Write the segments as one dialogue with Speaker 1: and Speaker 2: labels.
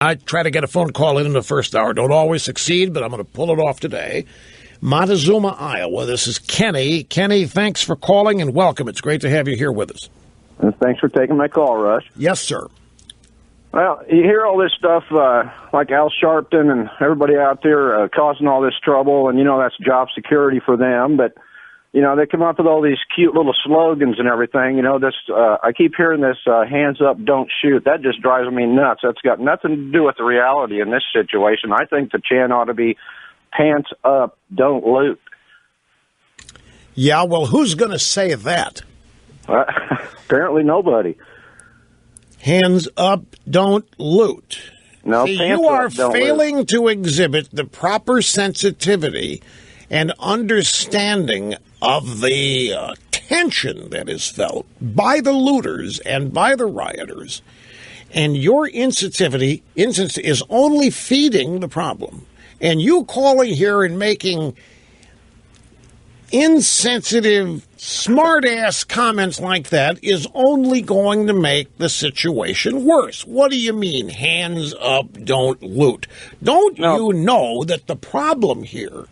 Speaker 1: I try to get a phone call in the first hour. Don't always succeed, but I'm going to pull it off today. Montezuma, Iowa. This is Kenny. Kenny, thanks for calling and welcome. It's great to have you here with us.
Speaker 2: Thanks for taking my call, Rush.
Speaker 1: Yes, sir.
Speaker 2: Well, you hear all this stuff like Al Sharpton and everybody out there causing all this trouble, and, that's job security for them. But, they come up with all these cute little slogans and everything. I keep hearing this hands up, don't shoot. That just drives me nuts. That's got nothing to do with the reality in this situation. I think the chant ought to be pants up, don't loot.
Speaker 1: Yeah, well, who's going to say that?
Speaker 2: Apparently nobody.
Speaker 1: Hands up, don't loot.
Speaker 2: No,
Speaker 1: See,
Speaker 2: pants
Speaker 1: you are
Speaker 2: up, don't
Speaker 1: failing
Speaker 2: loot.
Speaker 1: to exhibit the proper sensitivity and understanding of the tension that is felt by the looters and by the rioters. And your insensitivity is only feeding the problem. And you calling here and making insensitive, smart-ass comments like that is only going to make the situation worse. What do you mean, hands up, don't loot? Don't you know that the problem here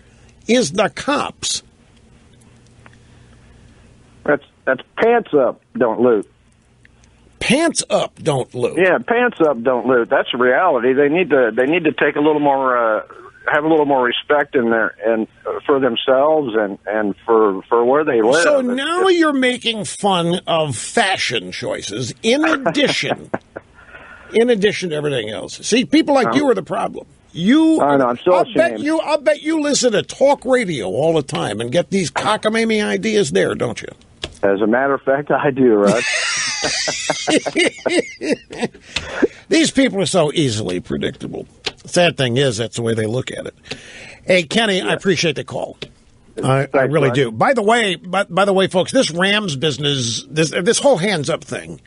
Speaker 1: is the cops?
Speaker 2: That's pants up, don't loot.
Speaker 1: Pants up, don't loot.
Speaker 2: Yeah, pants up, don't loot. That's the reality. They need to take a little more, have a little more respect in there and for themselves and for where they live.
Speaker 1: So now you're making fun of fashion choices in addition to everything else. See, people like you are the problem.
Speaker 2: I know, I'm so ashamed.
Speaker 1: I'll bet you listen to talk radio all the time and get these cockamamie ideas there, don't you?
Speaker 2: As a matter of fact, I do, Russ.
Speaker 1: These people are so easily predictable. The sad thing is, that's the way they look at it. Hey, Kenny, yeah. I appreciate the call. I really do. By the way, folks, this Rams business, this whole hands up thing,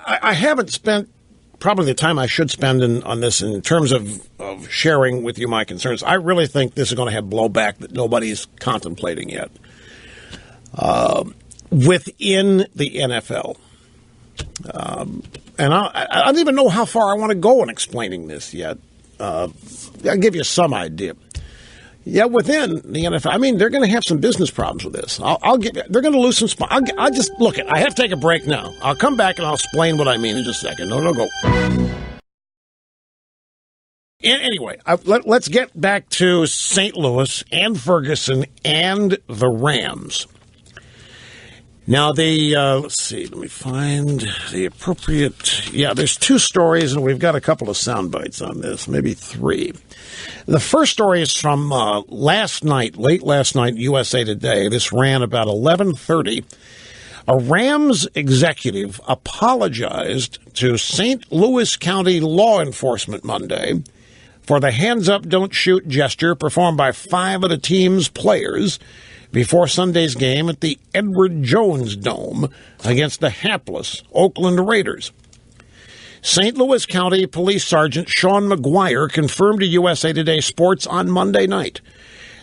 Speaker 1: I haven't spent probably the time I should spend on this in terms of sharing with you my concerns. I really think this is going to have blowback that nobody's contemplating yet within the NFL. And I don't even know how far I want to go in explaining this yet. I'll give you some idea. Yeah, within the NFL, I mean, they're going to have some business problems with this. They're going to lose some spot. I'll just look it. I have to take a break now. I'll come back and I'll explain what I mean in just a second. No, go. Anyway, let's get back to St. Louis and Ferguson and the Rams. Now, let's see, let me find the appropriate, there's two stories, and we've got a couple of sound bites on this, maybe three. The first story is from late last night, USA Today. This ran about 11:30. A Rams executive apologized to St. Louis County law enforcement Monday for the hands up, don't shoot gesture performed by 5 of the team's players before Sunday's game at the Edward Jones Dome against the hapless Oakland Raiders. St. Louis County Police Sergeant Sean McGuire confirmed to USA Today Sports on Monday night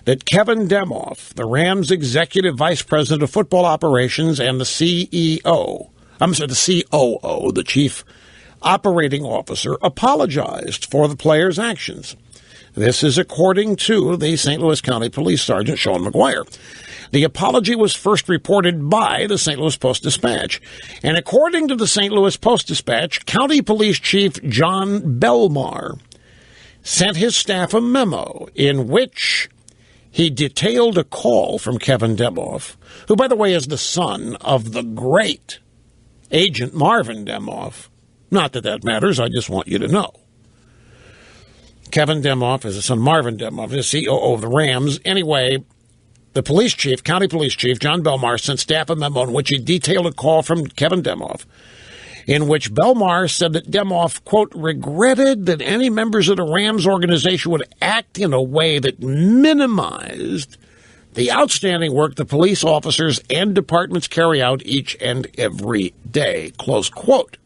Speaker 1: that Kevin Demoff, the Rams' executive vice president of football operations and the COO, the chief operating officer, apologized for the players' actions. This is according to the St. Louis County Police Sergeant Sean McGuire. The apology was first reported by the St. Louis Post-Dispatch. And according to the St. Louis Post-Dispatch, County Police Chief John Belmar sent his staff a memo in which he detailed a call from Kevin Demoff, who, by the way, is the son of the great Agent Marvin Demoff. Not that that matters, I just want you to know. Kevin Demoff is the son of Marvin Demoff, the COO of the Rams. Anyway, the police chief, County Police Chief John Belmar, sent staff a memo in which he detailed a call from Kevin Demoff, in which Belmar said that Demoff, quote, regretted that any members of the Rams organization would act in a way that minimized the outstanding work the police officers and departments carry out each and every day, close quote.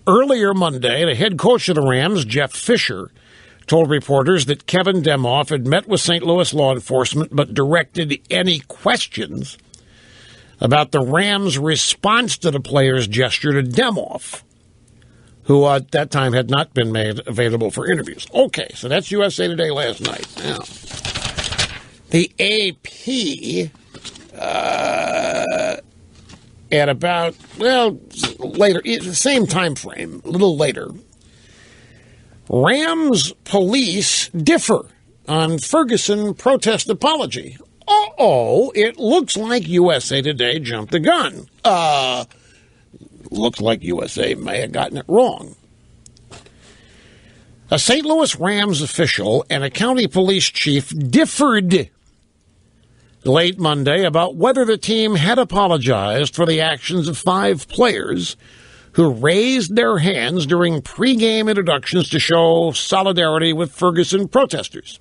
Speaker 1: Earlier Monday, the head coach of the Rams, Jeff Fisher, told reporters that Kevin Demoff had met with St. Louis law enforcement but directed any questions about the Rams' response to the players' gesture to Demoff. who at that time had not been made available for interviews. Okay, so that's USA Today last night. Now, the AP, at about, later, the same time frame, a little later, Rams police differ on Ferguson protest apology. It looks like USA Today jumped the gun. Looks like USA may have gotten it wrong. A St. Louis Rams official and a county police chief differed late Monday about whether the team had apologized for the actions of 5 players who raised their hands during pregame introductions to show solidarity with Ferguson protesters.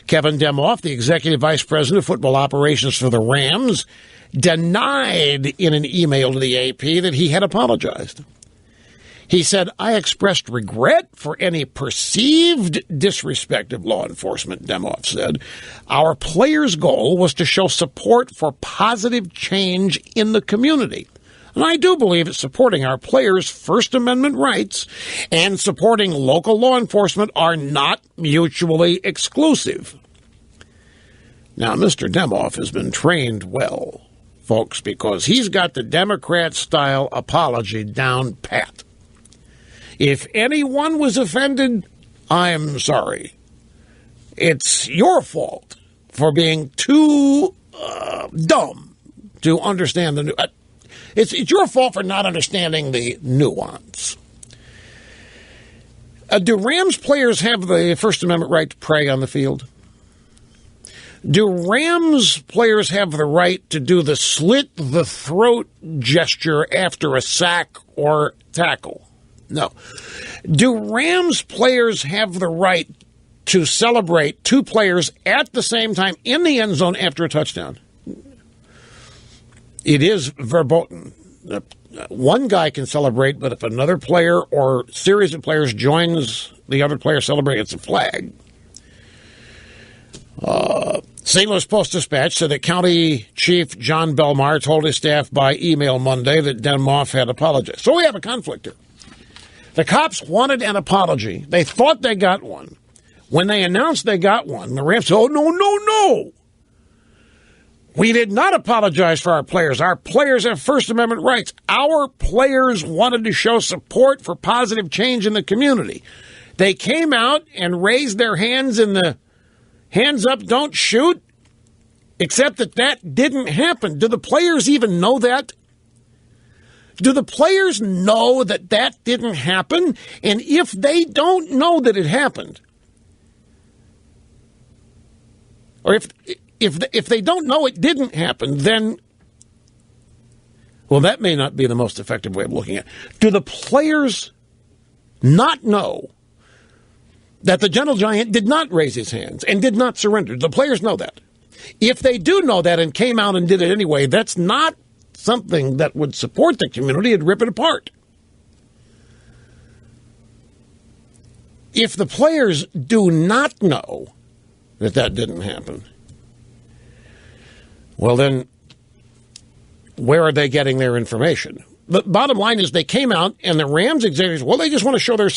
Speaker 1: Kevin Demoff, the executive vice president of football operations for the Rams, denied in an email to the AP that he had apologized. He said, "I expressed regret for any perceived disrespect of law enforcement," Demoff said. "Our players' goal was to show support for positive change in the community. And I do believe that supporting our players' First Amendment rights and supporting local law enforcement are not mutually exclusive." Now, Mr. Demoff has been trained well, folks, because he's got the Democrat-style apology down pat. If anyone was offended, I'm sorry. It's your fault for being too dumb to understand the It's your fault for not understanding the nuance. Do Rams players have the First Amendment right to pray on the field? Do Rams players have the right to do the slit-the-throat gesture after a sack or tackle? No. Do Rams players have the right to celebrate 2 players at the same time in the end zone after a touchdown? It is verboten. One guy can celebrate, but if another player or series of players joins the other player celebrating, it's a flag. St. Louis Post-Dispatch said that County Chief John Belmar told his staff by email Monday that Demoff had apologized. So we have a conflict here. The cops wanted an apology. They thought they got one. When they announced they got one, the Rams said, "Oh, no. We did not apologize for our players. Our players have First Amendment rights. Our players wanted to show support for positive change in the community. They came out and raised their hands in the hands up, don't shoot, except that didn't happen." Do the players even know that? Do the players know that didn't happen? And if they don't know that it happened, or if they don't know it didn't happen, then, well, that may not be the most effective way of looking at it. Do the players not know that the Gentle Giant did not raise his hands and did not surrender? The players know that. If they do know that and came out and did it anyway, that's not something that would support the community. It'd rip it apart. If the players do not know that didn't happen, well, then where are they getting their information? The bottom line is they came out and the Rams executives, well, they just want to show their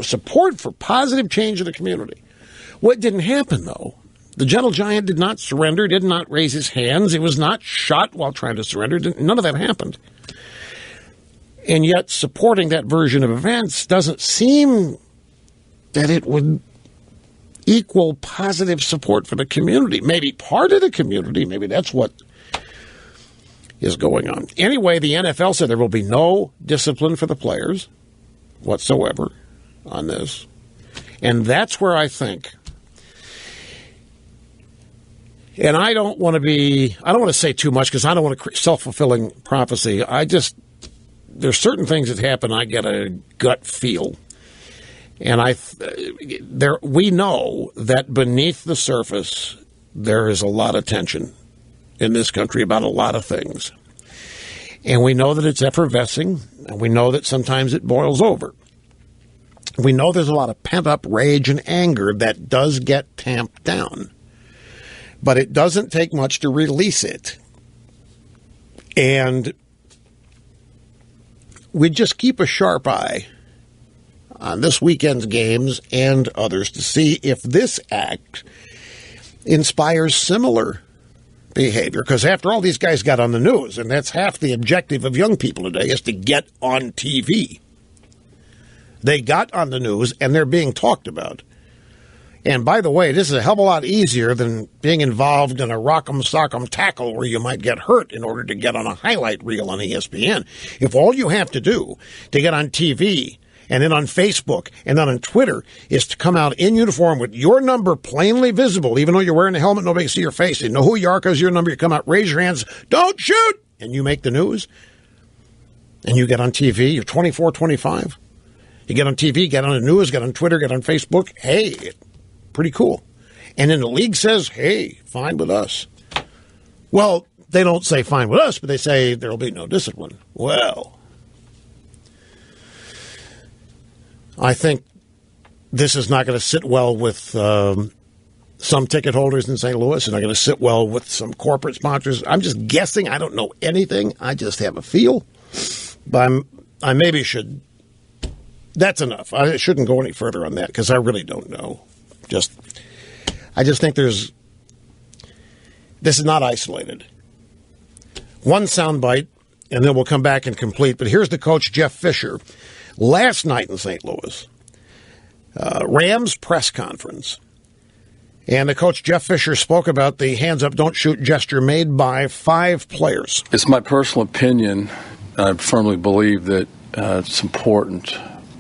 Speaker 1: support for positive change in the community. What didn't happen, though? The Gentle Giant did not surrender, did not raise his hands. He was not shot while trying to surrender. None of that happened. And yet supporting that version of events doesn't seem that it would equal positive support for the community. Maybe part of the community, maybe that's what is going on. Anyway, the NFL said there will be no discipline for the players whatsoever on this. And that's where I think, and I don't want to say too much because I don't want a self-fulfilling prophecy. There's certain things that happen, I get a gut feel. And we know that beneath the surface, there is a lot of tension in this country about a lot of things. And we know that it's effervescing, and we know that sometimes it boils over. We know there's a lot of pent-up rage and anger that does get tamped down. But it doesn't take much to release it. And we just keep a sharp eye on this weekend's games and others to see if this act inspires similar behavior. Because after all, these guys got on the news, and that's half the objective of young people today is to get on TV. They got on the news, and they're being talked about. And by the way, this is a hell of a lot easier than being involved in a rock'em sock'em tackle where you might get hurt in order to get on a highlight reel on ESPN. If all you have to do to get on TV and then on Facebook and then on Twitter is to come out in uniform with your number plainly visible, even though you're wearing a helmet, nobody can see your face. They know who you are because your number. You come out, raise your hands, don't shoot, and you make the news. And you get on TV, you're 24, 25. You get on TV, get on the news, get on Twitter, get on Facebook. Hey, pretty cool. And then the league says, hey, fine with us. Well, they don't say fine with us, but they say there'll be no discipline. Well, I think this is not going to sit well with some ticket holders in St. Louis. It's not going to sit well with some corporate sponsors. I'm just guessing. I don't know anything. I just have a feel. But I maybe should. That's enough. I shouldn't go any further on that because I really don't know. I just think this is not isolated. One soundbite, and then we'll come back and complete. But here's the coach, Jeff Fisher. Last night in St. Louis, Rams press conference. And the coach, Jeff Fisher, spoke about the hands up, don't shoot gesture made by 5 players.
Speaker 3: It's my personal opinion. I firmly believe that it's important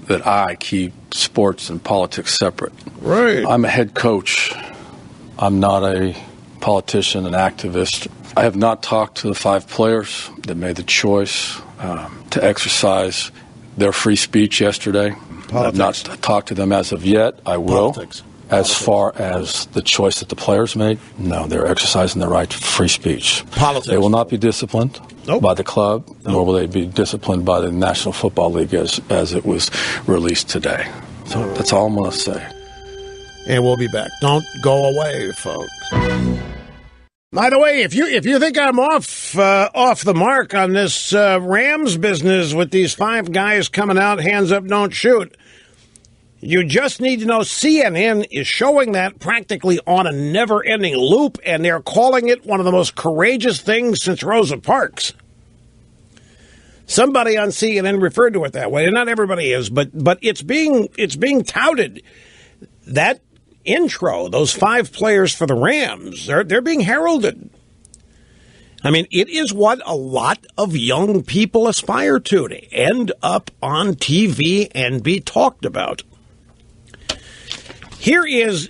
Speaker 3: that I keep sports and politics separate.
Speaker 1: Right.
Speaker 3: I'm a head coach. I'm not a politician, an activist. I have not talked to the 5 players that made the choice to exercise their free speech yesterday. Politics. I've not talked to them as of yet. I will.
Speaker 1: Politics.
Speaker 3: As far as the choice that the players made, no, they're exercising their right to free speech.
Speaker 1: Politics.
Speaker 3: They will not be disciplined by the club, nor will they be disciplined by the National Football League as it was released today. So that's all I'm going to say.
Speaker 1: And we'll be back. Don't go away, folks. By the way, if you think I'm off the mark on this Rams business with these 5 guys coming out, hands up, don't shoot, you just need to know CNN is showing that practically on a never-ending loop, and they're calling it one of the most courageous things since Rosa Parks. Somebody on CNN referred to it that way, and not everybody is, but it's being touted. That intro, those 5 players for the Rams, they're being heralded. I mean, it is what a lot of young people aspire to end up on TV and be talked about. Here is,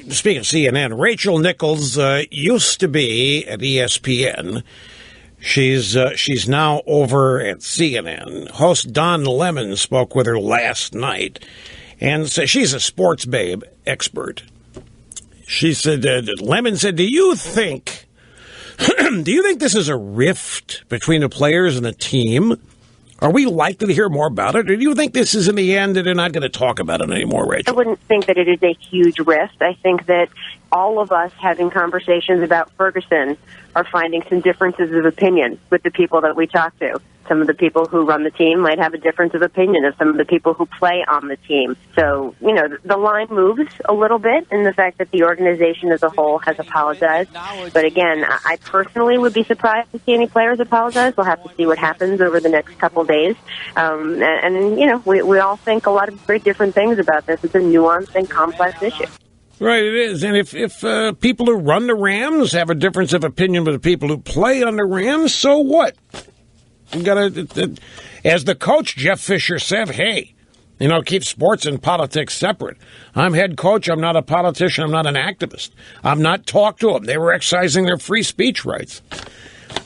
Speaker 1: speaking of CNN, Rachel Nichols used to be at ESPN. She's now over at CNN. Host Don Lemon spoke with her last night, and so she's a sports babe expert. She said, Lemon said, do you think this is a rift between the players and the team? Are we likely to hear more about it? Or do you think this is in the end that they're not going to talk about it anymore, Rachel?
Speaker 4: I wouldn't think that it is a huge rift. I think that all of us having conversations about Ferguson are finding some differences of opinion with the people that we talk to. Some of the people who run the team might have a difference of opinion of some of the people who play on the team. So, the line moves a little bit in the fact that the organization as a whole has apologized. But again, I personally would be surprised to see any players apologize. We'll have to see what happens over the next couple days. We all think a lot of very different things about this. It's a nuanced and complex issue.
Speaker 1: Right, it is. And if people who run the Rams have a difference of opinion with the people who play on the Rams, so what? You gotta, as the coach, Jeff Fisher said, hey, keep sports and politics separate. I'm head coach. I'm not a politician. I'm not an activist. I'm not talked to them. They were exercising their free speech rights.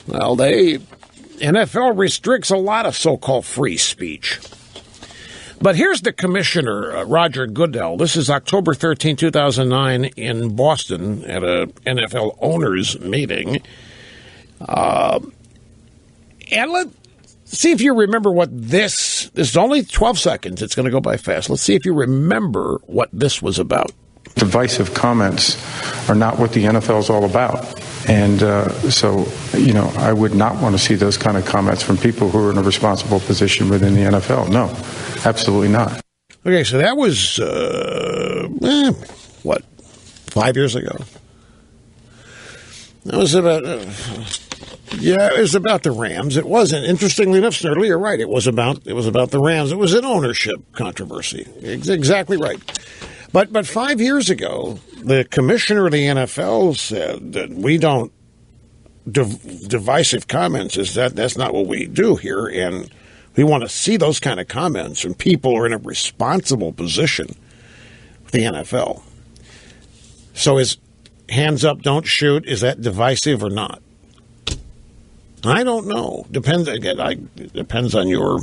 Speaker 1: Well, NFL restricts a lot of so-called free speech. But here's the commissioner, Roger Goodell. This is October 13, 2009 in Boston at a NFL owners meeting. And let's see if you remember what this is only 12 seconds. It's going to go by fast. Let's see if you remember what this was about.
Speaker 5: Divisive comments are not what the NFL is all about. And so, I would not want to see those kind of comments from people who are in a responsible position within the NFL. No, absolutely not.
Speaker 1: Okay, so that was, 5 years ago? That was about, it was about the Rams. It wasn't, interestingly enough, Snerdley, you're right. It was about the Rams. It was an ownership controversy. Exactly right. But 5 years ago, the commissioner of the NFL said that we don't divisive comments. That's not what we do here, and we want to see those kind of comments from people who are in a responsible position with the NFL. So is hands up, don't shoot, is that divisive or not? I don't know. Depends on your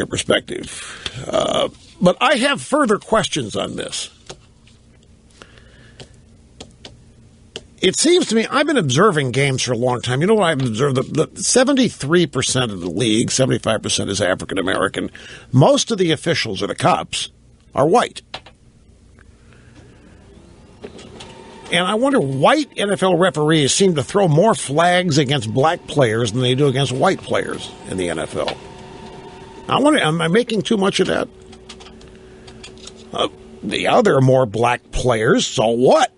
Speaker 1: perspective. But I have further questions on this. It seems to me, I've been observing games for a long time. You know what I've observed? The 73% of the league, 75% is African American. Most of the officials or the cops are white. And I wonder, white NFL referees seem to throw more flags against black players than they do against white players in the NFL. I wonder, am I making too much of that? There are more black players, so what?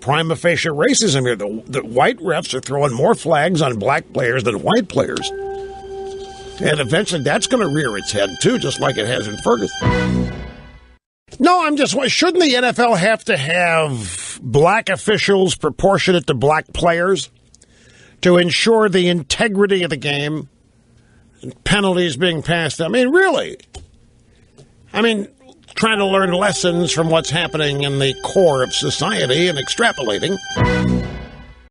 Speaker 1: Prima facie racism here. The white refs are throwing more flags on black players than white players. And eventually that's going to rear its head, too, just like it has in Ferguson. No, shouldn't the NFL have to have black officials proportionate to black players to ensure the integrity of the game and penalties being passed? I mean, really? Trying to learn lessons from what's happening in the core of society and extrapolating.